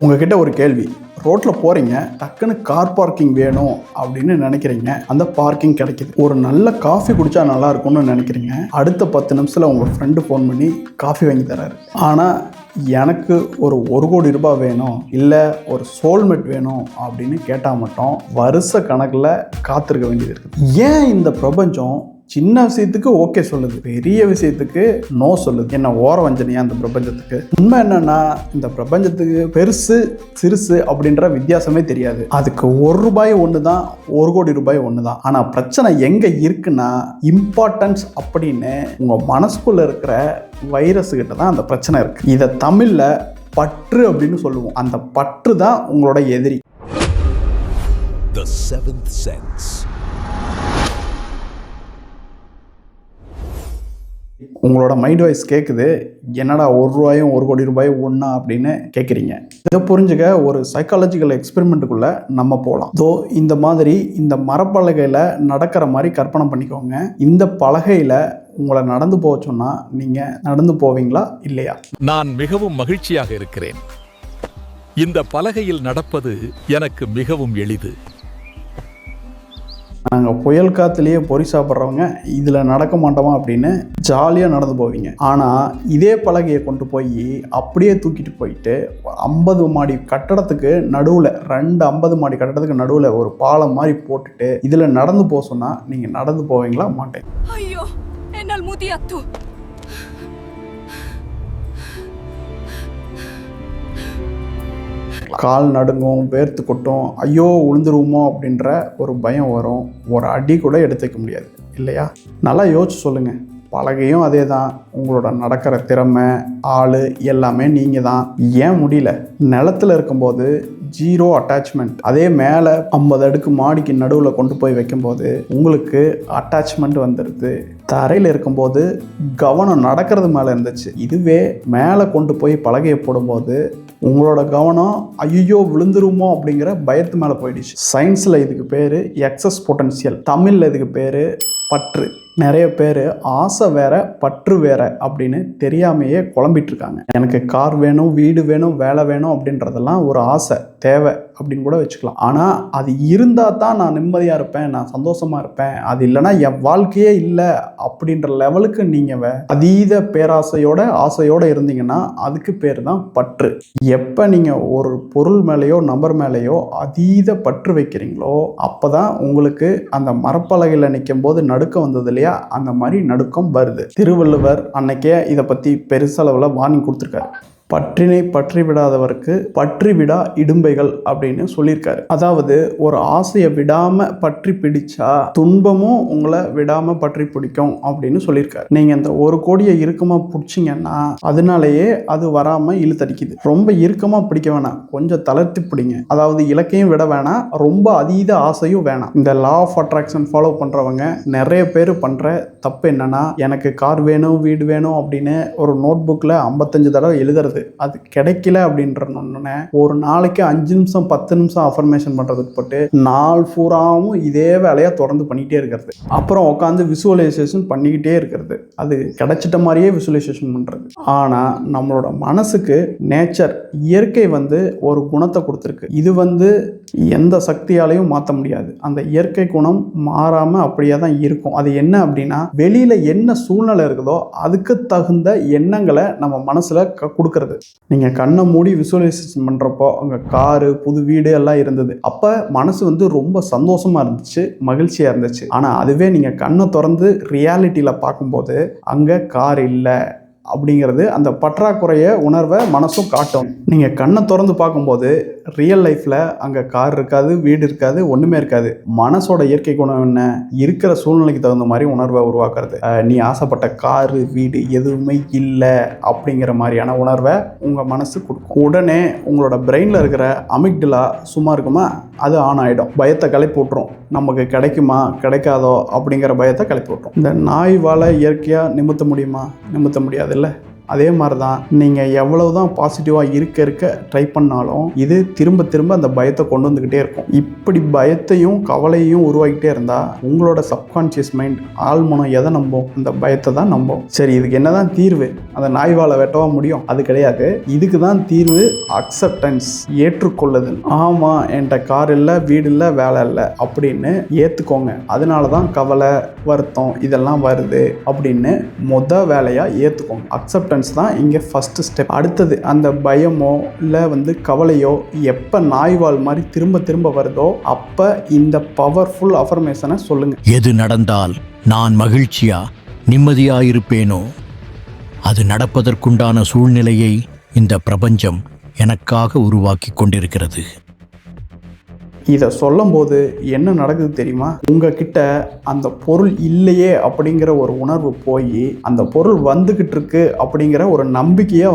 உங்ககிட்ட ஒரு கேள்வி. ரோட்டில் போகிறீங்க, டக்குன்னு கார் பார்க்கிங் வேணும் அப்படின்னு நினைக்கிறீங்க. அந்த பார்க்கிங் கிடைக்கிது. ஒரு நல்ல காஃபி குடித்தா நல்லா இருக்கும்னு நினைக்கிறீங்க. அடுத்த 10 நிமிஷத்தில் உங்கள் ஃப்ரெண்டு ஃபோன் பண்ணி காஃபி வாங்கி தராரு. ஆனால் எனக்கு ஒரு கோடி ரூபாய் வேணும், இல்லை ஒரு சோல்மேட் வேணும் அப்படின்னு கேட்டால் மட்டும் வருஷ கணக்கில் காத்திருக்க வேண்டியது இருக்குது. ஏன் இந்த பிரபஞ்சம் சின்ன விஷயத்துக்கு ஓகே சொல்லுது, பெரிய விஷயத்துக்கு நோ சொல்லுது? என்ன ஓர வஞ்சனையா இந்த பிரபஞ்சத்துக்கு? உண்மை என்னன்னா, இந்த பிரபஞ்சத்துக்கு பெருசு சிறுசு அப்படின்ற வித்தியாசமே தெரியாது. அதுக்கு ₹1 ஒன்று தான், ₹1,00,00,000 ஒன்று தான். ஆனால் பிரச்சனை எங்கே இருக்குன்னா, இம்பார்ட்டன்ஸ் அப்படின்னு உங்கள் மனசுக்குள்ளே இருக்கிற வைரஸுக்கிட்ட தான் அந்த பிரச்சனை இருக்குது. இதை தமிழில் பற்று அப்படின்னு சொல்லுவோம். அந்த பற்று தான் உங்களோட எதிரி. The Seventh Sense. உங்களோட மைண்ட் வாய்ஸ் கேட்குது, என்னடா ₹1 ₹1,00,00,000 ஒன்றா அப்படின்னு கேட்குறீங்க. இதை புரிஞ்சுக்க ஒரு சைக்காலஜிக்கல் எக்ஸ்பெரிமெண்ட்டுக்குள்ளே நம்ம போகலாம். இந்த மாதிரி இந்த மரப்பலகையில் நடக்கிற மாதிரி கற்பனை பண்ணிக்கோங்க. இந்த பலகையில் உங்களை நடந்து போக சொன்னால் நீங்கள் நடந்து போவீங்களா இல்லையா? நான் மிகவும் மகிழ்ச்சியாக இருக்கிறேன். இந்த பலகையில் நடப்பது எனக்கு மிகவும் எளிது. நாங்கள் புயல் காற்றுலேயே பொறி சாப்பிட்றவங்க இதில் நடக்க மாட்டோமா அப்படின்னு ஜாலியாக நடந்து போவீங்க. ஆனால் இதே பலகையை கொண்டு போய் அப்படியே தூக்கிட்டு போயிட்டு 50 மாடி கட்டடத்துக்கு நடுவில், 50 மாடி கட்டடத்துக்கு நடுவில் ஒரு பாலம் மாதிரி போட்டுட்டு இதில் நடந்து போக சொன்னால் நீங்கள் நடந்து போவீங்களா? மாட்டேன். ஐயோ, என்னால் முடியாது. கால் நடுங்கும், வேர்த்து கொட்டும், ஐயோ விழுந்துருவோமோ அப்படின்ற ஒரு பயம் வரும். ஒரு அடி கூட எடுத்து வைக்க முடியாது இல்லையா? நல்லா யோசிச்சு சொல்லுங்கள். பலகையும் அதே தான். உங்களோட நடக்கிற திறமை, ஆள் எல்லாமே நீங்கள் தான். ஏன் முடியல? நிலத்தில் இருக்கும்போது 0 அட்டாச்மெண்ட். அதே மேலே 50 அடுக்கு மாடிக்கு நடுவில் கொண்டு போய் வைக்கும்போது உங்களுக்கு அட்டாச்மெண்ட் வந்துடுது. தரையில் இருக்கும்போது கவனம் நடக்கிறது மேலே இருந்துச்சு. இதுவே மேலே கொண்டு போய் பலகையை போடும்போது உங்களோட கவனம் ஐயோ விழுந்துருமோ அப்படிங்கிற பயத்து மேலே போயிடுச்சு. சயின்ஸில் இதுக்கு பேர் எக்ஸஸ் பொட்டன்ஷியல். தமிழில் இதுக்கு பேர் பற்று. நிறைய பேர் ஆசை வேற பற்று வேற அப்படின்னு தெரியாமையே குழம்பிட்டு இருக்காங்க. எனக்கு கார் வேணும், வீடு வேணும், வேலை வேணும் அப்படின்றதெல்லாம் ஒரு ஆசை, தேவை அப்படின்னு கூட வச்சுக்கலாம். ஆனால் அது இருந்தால் தான் நான் நிம்மதியாக இருப்பேன், நான் சந்தோஷமாக இருப்பேன். அது இல்லைன்னா என் வாழ்க்கையே இல்லை அப்படின்ற லெவலுக்கு நீங்கள் அதீத பேராசையோட ஆசையோடு இருந்தீங்கன்னா அதுக்கு பேர் தான் பற்று. எப்போ நீங்கள் ஒரு பொருள் மேலேயோ நபர் மேலேயோ அதீத பற்று வைக்கிறீங்களோ அப்போ தான் உங்களுக்கு அந்த மரப்பலகையில் நிற்கும் போது நடுக்கம் வந்தது இல்லையா, அந்த மாதிரி நடுக்கம் வருது. திருவள்ளுவர் அன்னைக்கே இதை பற்றி பெருசளவில் வார்னிங் கொடுத்துருக்காரு. பற்றினை பற்றி விடாதவருக்கு பற்றி விடா இடும்பைகள் அப்படின்னு சொல்லியிருக்காரு. அதாவது ஒரு ஆசையை விடாம பற்றி பிடிச்சா துன்பமும் உங்களை விடாம பற்றி பிடிக்கும் அப்படின்னு சொல்லியிருக்காரு. நீங்க இந்த 1 கோடியை இறுக்கமா பிடிச்சிங்கன்னா அதனாலேயே அது வராம இழுத்தடிக்குது. ரொம்ப இறுக்கமா பிடிக்க வேணாம், கொஞ்சம் தளர்த்தி பிடிங்க. அதாவது இலக்கையும் விட வேணாம், ரொம்ப அதீத ஆசையும் வேணாம். இந்த லா ஆஃப் அட்ராக்ஷன் ஃபாலோ பண்றவங்க நிறைய பேர் பண்ற தப்பு என்னன்னா, எனக்கு கார் வேணும், வீடு வேணும் அப்படின்னு ஒரு நோட் புக்ல 55 தடவை எழுதுறது. அது கிடைக்கல அப்படின்ற ஒரு நாளைக்கு 5 நிமிஷம் 10 நிமிஷம் அஃபர்மேஷன் பண்றதுக்கு போட்டு நாள் பூராவும் இதே வேலையா தொடர்ந்து பண்ணிக்கிட்டே இருக்கிறது. அப்புறம் உட்காந்து விசுவலைசேஷன் பண்ணிக்கிட்டே இருக்கிறது. அது கிடைச்சிட்ட மாதிரியே விசுவலைசேஷன் பண்றது. ஆனா நம்மளோட மனசுக்கு நேச்சர், இயற்கை ஒரு குணத்தை கொடுத்துருக்கு. இது எந்த சக்தியாலையும் மாற்ற முடியாது. அந்த இயற்கை குணம் மாறாம அப்படியே தான் இருக்கும். அது என்ன அப்படின்னா, வெளியில என்ன சூழ்நிலை இருக்குதோ அதுக்கு தகுந்த எண்ணங்களை நம்ம மனசுல கொடுக்கறது. நீங்கள் கண்ணை மூடி விசுவலைசேஷன் பண்ணுறப்போ அங்கே காரு, புது வீடு எல்லாம் இருந்தது. அப்போ மனசு ரொம்ப சந்தோஷமாக இருந்துச்சு, மகிழ்ச்சியாக இருந்துச்சு. ஆனால் அதுவே நீங்கள் கண்ணை திறந்து ரியாலிட்டியில் பார்க்கும்போது அங்கே கார் இல்லை அப்படிங்கிறது அந்த பற்றாக்குறைய உணர்வை மனசும் காட்டும். நீங்கள் கண்ணை திறந்து பார்க்கும்போது ரியல் லைஃப்பில் அங்கே கார் இருக்காது, வீடு இருக்காது, ஒன்றுமே இருக்காது. மனசோட இயற்கை குணம் என்ன? இருக்கிற சூழ்நிலைக்கு தகுந்த மாதிரி உணர்வை உருவாக்குறது. நீ ஆசைப்பட்ட காரு, வீடு எதுவுமே இல்லை அப்படிங்கிற மாதிரியான உணர்வை உங்கள் மனசு கொடுக்கும். உடனே உங்களோட பிரெயினில் இருக்கிற அமிக்டலா சும்மா இருக்குமா, அது ஆன் ஆகிடும். பயத்தை கிளப்பி விட்டுரும். நமக்கு கிடைக்குமா கிடைக்காதோ அப்படிங்கிற பயத்தை கிளப்பி விட்டுரும். இந்த நாய் வாழை இயற்கையாக நிமித்த முடியுமா? நிமித்த முடியாது இல்லை. அதே மாதிரி தான் நீங்கள் எவ்வளவு தான் பாசிட்டிவாக இருக்க ட்ரை பண்ணாலும் இது திரும்ப திரும்ப அந்த பயத்தை கொண்டு வந்துக்கிட்டே இருக்கும். இப்படி பயத்தையும் கவலையும் உருவாக்கிட்டே இருந்தால் உங்களோட சப்கான்ஷியஸ் மைண்ட் ஆழ்மனம் எதை நம்பும்? அந்த பயத்தை தான் நம்பும். சரி, இதுக்கு என்னதான் தீர்வு? அந்த நாய்வாலை வெட்டவா முடியும்? அது கிடையாது. இதுக்கு தான் தீர்வு அக்செப்டன்ஸ், ஏற்றுக்கொள்ளுதல். ஆமாம், என்கிட்ட கார் இல்லை, வீடு இல்லை, வேலை இல்லை அப்படின்னு ஏற்றுக்கோங்க. அதனால தான் கவலை, வருத்தம் இதெல்லாம் வருது அப்படின்னு வேலையாக ஏற்றுக்கோங்க. அக்செப்டன்ஸ் தான் இங்கே ஃபஸ்ட்டு ஸ்டெப். அடுத்தது அந்த பயமோ இல்லை கவலையோ எப்போ நாய்வால் மாதிரி திரும்ப திரும்ப வருதோ அப்போ இந்த பவர்ஃபுல் அஃபர்மேஷனை சொல்லுங்கள். எது நடந்தால் நான் மகிழ்ச்சியா நிம்மதியா இருப்பேனோ அது நடப்பதற்குண்டான சூழ்நிலையை இந்த பிரபஞ்சம் எனக்காக உருவாக்கி கொண்டிருக்கிறது. இதை சொல்லும்போது என்ன நடக்குது தெரியுமா? உங்ககிட்ட அந்த பொருள் இல்லையே அப்படிங்கிற ஒரு உணர்வு போய் அந்த பொருள் வந்துகிட்டு இருக்கு அப்படிங்கிற ஒரு நம்பிக்கையை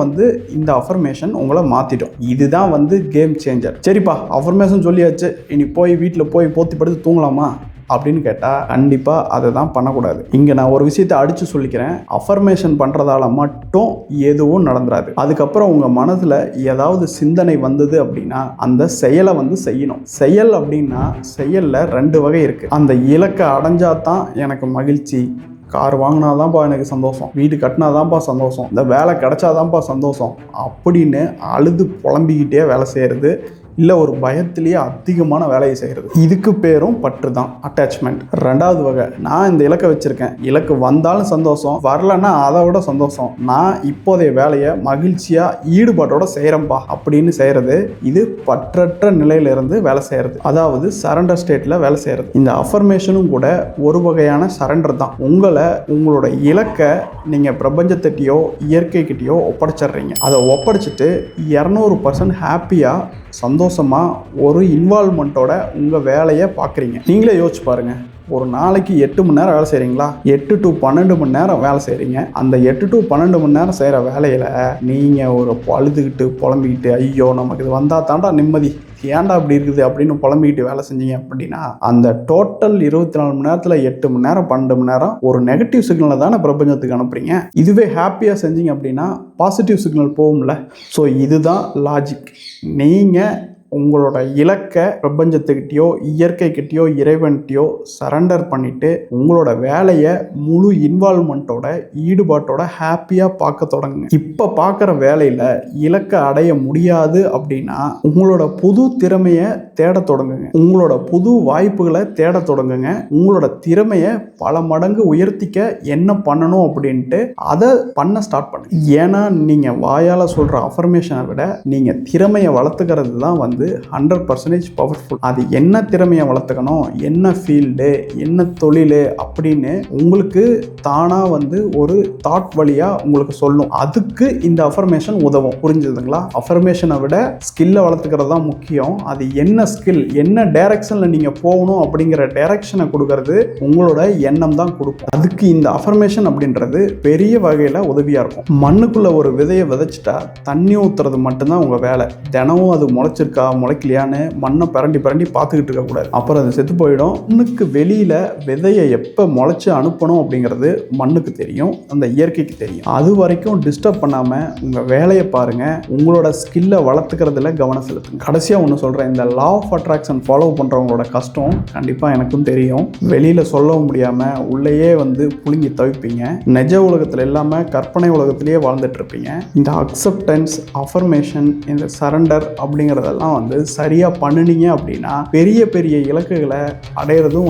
இந்த அஃபர்மேஷன் உங்களை மாற்றிடும். இதுதான் கேம் சேஞ்சர். சரிப்பா, அஃபர்மேஷன் சொல்லியாச்சு, இனி போய் வீட்டில் போய் போத்தி படுத்து தூங்கலாமா அப்படின்னு கேட்டால் கண்டிப்பாக அதை தான் பண்ணக்கூடாது. இங்கே நான் ஒரு விஷயத்தை அடித்து சொல்லிக்கிறேன். அஃபர்மேஷன் பண்ணுறதால மட்டும் எதுவும் நடந்துராது. அதுக்கப்புறம் உங்கள் மனதில் ஏதாவது சிந்தனை வந்தது அப்படின்னா அந்த செயலை செய்யணும். செயல் அப்படின்னா செயலில் 2 வகை இருக்குது. அந்த இலக்கை அடைஞ்சாதான் எனக்கு மகிழ்ச்சி, கார் வாங்கினாதான்ப்பா எனக்கு சந்தோஷம், வீடு கட்டினாதான்ப்பா சந்தோஷம், இந்த வேலை கிடைச்சாதான்ப்பா சந்தோஷம் அப்படின்னு அழுது புலம்பிக்கிட்டே வேலை செய்கிறது, இல்லை ஒரு பயத்திலேயே அதிகமான வேலையை செய்கிறது. இதுக்கு பேரும் பற்று தான், அட்டாச்மெண்ட். 2வது வகை, நான் இந்த இலக்கை வச்சுருக்கேன், இலக்கு வந்தாலும் சந்தோஷம், வரலன்னா அதை விட சந்தோஷம், நான் இப்போதைய வேலையை மகிழ்ச்சியாக ஈடுபாட்டோட செய்கிறேன்ப்பா அப்படின்னு செய்கிறது. இது பற்றற்ற நிலையிலிருந்து வேலை செய்கிறது, அதாவது சரண்டர் ஸ்டேட்டில் வேலை செய்கிறது. இந்த அஃபர்மேஷனும் கூட ஒரு வகையான சரண்டர் தான். உங்களோட இலக்கை நீங்கள் பிரபஞ்சத்திட்டையோ இயற்கைக்கிட்டையோ ஒப்படைச்சிட்றீங்க. அதை ஒப்படைச்சிட்டு 200% ஹாப்பியாக சந்தோஷமாக ஒரு இன்வால்மெண்ட்டோட உங்கள் வேலையை பார்க்குறீங்க. நீங்களே யோசிச்சு பாருங்கள். ஒரு நாளைக்கு 8 மணி நேரம் வேலை செய்கிறீங்களா? 8 to 12 மணி நேரம் வேலை செய்கிறீங்க. அந்த 8 to 12 மணி நேரம் செய்கிற வேலையில் நீங்கள் ஒரு அழுதுகிட்டு புலம்பிக்கிட்டு, ஐயோ நமக்கு இது வந்தால் தாண்டா நிம்மதி, ஏன்டா அப்படி இருக்குது அப்படின்னு புலம்பிக்கிட்டு வேலை செஞ்சீங்க அப்படின்னா அந்த டோட்டல் 24 மணி நேரத்தில் 8 மணி நேரம் 12 மணி நேரம் ஒரு நெகட்டிவ் சிக்னலை தானே பிரபஞ்சத்துக்கு அனுப்புறீங்க. இதுவே ஹாப்பியாக செஞ்சீங்க அப்படின்னா பாசிட்டிவ் சிக்னல் போகும்ல. ஸோ இதுதான் லாஜிக். நீங்கள் உங்களோட இலக்கை பிரபஞ்சத்துக்கிட்டையோ இயற்கைக்கிட்டையோ இறைவன்கிட்டையோ சரண்டர் பண்ணிவிட்டு உங்களோட வேலையை முழு இன்வால்மெண்ட்டோட ஈடுபாட்டோட ஹாப்பியாக பார்க்க தொடங்குங்க. இப்போ பார்க்குற வேலையில் இலக்கை அடைய முடியாது அப்படின்னா உங்களோட புது திறமையை தேட தொடங்குங்க. உங்களோட புது வாய்ப்புகளை தேட தொடங்குங்க. உங்களோட திறமையை பல மடங்கு உயர்த்திக்க என்ன பண்ணணும் அப்படின்ட்டு அதை பண்ண ஸ்டார்ட் பண்ணுங்க. ஏன்னா நீங்கள் வாயால் சொல்கிற அஃபர்மேஷனை விட நீங்கள் திறமையை வளர்த்துக்கிறது தான் 100% பவர்ஃபுல். அது என்ன திறமையை வளர்த்துக்கணும், என்ன ஃபீல்டு, என்ன தொழில் அப்படின்னு உங்களுக்கு தானாக ஒரு தாட் வழியாக உங்களுக்கு சொல்லணும். அதுக்கு இந்த அஃபர்மேஷன் உதவும். புரிஞ்சுதுங்களா? அஃபர்மேஷனை விட ஸ்கில்லை வளர்த்துக்கிறது தான் முக்கியம். அது என்ன ஸ்கில், என்ன டைரக்ஷனில் நீங்கள் போகணும் அப்படிங்கிற டைரக்ஷனை கொடுக்கறது உங்களோட எண்ணம் தான் கொடுக்கும். அதுக்கு இந்த அஃபர்மேஷன் அப்படின்றது பெரிய வகையில் உதவியாக இருக்கும். மண்ணுக்குள்ளே ஒரு விதையை விதைச்சிட்டா தண்ணி ஊற்றுறது மட்டும்தான் உங்கள் வேலை. தினமும் அது முளைச்சிருக்கா முளைக்கலையான்னு மண்ணை பரண்டி பார்த்துக்கிட்டு இருக்கக்கூடாது. அப்புறம் அது செத்து போயிடும். மண்ணுக்கு வெளியில் விதையை எப்போ முளைச்சி அனுப்பணும் அப்படிங்கிறது மண்ணுக்கு தெரியும், அந்த இயற்கைக்கு தெரியும். அது வரைக்கும் டிஸ்டர்ப் பண்ணாமல் உங்கள் வேலையை பாருங்கள். உங்களோட ஸ்கில்லை வளர்த்துக்கிறதுல கவனம் செலுத்துங்க. கடைசியாக ஒன்று சொல்கிறேன், இந்த லா ஆஃப் அட்ராக்ஷன் ஃபாலோ பண்ணுறவங்களோட கஷ்டம் கண்டிப்பாக எனக்கும் தெரியும். வெளியில் சொல்லவும் முடியாமல் உள்ளேயே புழுங்கி தவிப்பீங்க. நிஜ உலகத்தில் இல்லாமல் கற்பனை உலகத்திலேயே வாழ்ந்துட்டு இருப்பீங்க. இந்த அக்செப்டன்ஸ், அஃபர்மேஷன், இந்த சரண்டர் அப்படிங்கிறதெல்லாம் சரியாக பண்ணினீங்க அப்படின்னா பெரிய பெரிய இலக்குகளை அடையிறதும்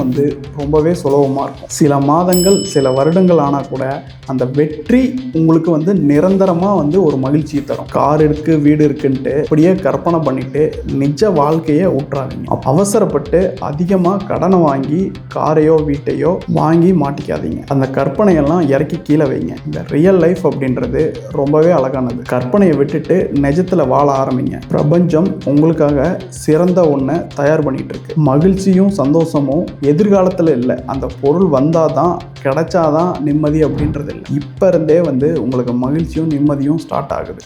ரொம்பவே சுலபமாக இருக்கும். சில மாதங்கள் சில வருடங்கள் ஆனால் கூட அந்த வெற்றி உங்களுக்கு நிரந்தரமாக ஒரு மகிழ்ச்சியை தரும். கார் இருக்கு, வீடு இருக்குன்ட்டு அப்படியே கற்பனை பண்ணிட்டு நிஜ வாழ்க்கையை ஊற்றாதீங்க. அவசரப்பட்டு அதிகமாக கடனை வாங்கி காரையோ வீட்டையோ வாங்கி மாட்டிக்காதீங்க. அந்த கற்பனையெல்லாம் இறக்கி கீழே வைங்க. இந்த ரியல் லைஃப் அப்படின்றது ரொம்பவே அழகானது. கற்பனையை விட்டுட்டு நிஜத்தில் வாழ ஆரம்பிங்க. பிரபஞ்சம் உங்களுக்காக சிறந்த ஒன்றை தயார் பண்ணிட்டு இருக்கு. மகிழ்ச்சியும் சந்தோஷமும் எதிர்காலத்தில் இல்லை, அந்த பொருள் வந்தாதான் கிடைச்சாதான் நிம்மதி அப்படின்றது இல்லை. இப்போ இருந்தே உங்களுக்கு மகிழ்ச்சியும் நிம்மதியும் ஸ்டார்ட் ஆகுது.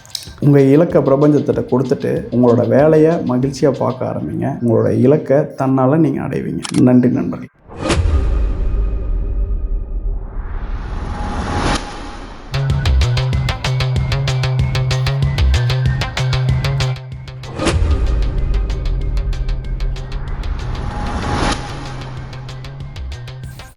உங்கள் இலக்கை பிரபஞ்சத்திட்ட கொடுத்துட்டு உங்களோட வேலையை மகிழ்ச்சியாக பார்க்க ஆரம்பிங்க. உங்களோட இலக்கை தன்னால் நீங்கள் அடைவீங்க. நன்றி நண்பர்களே.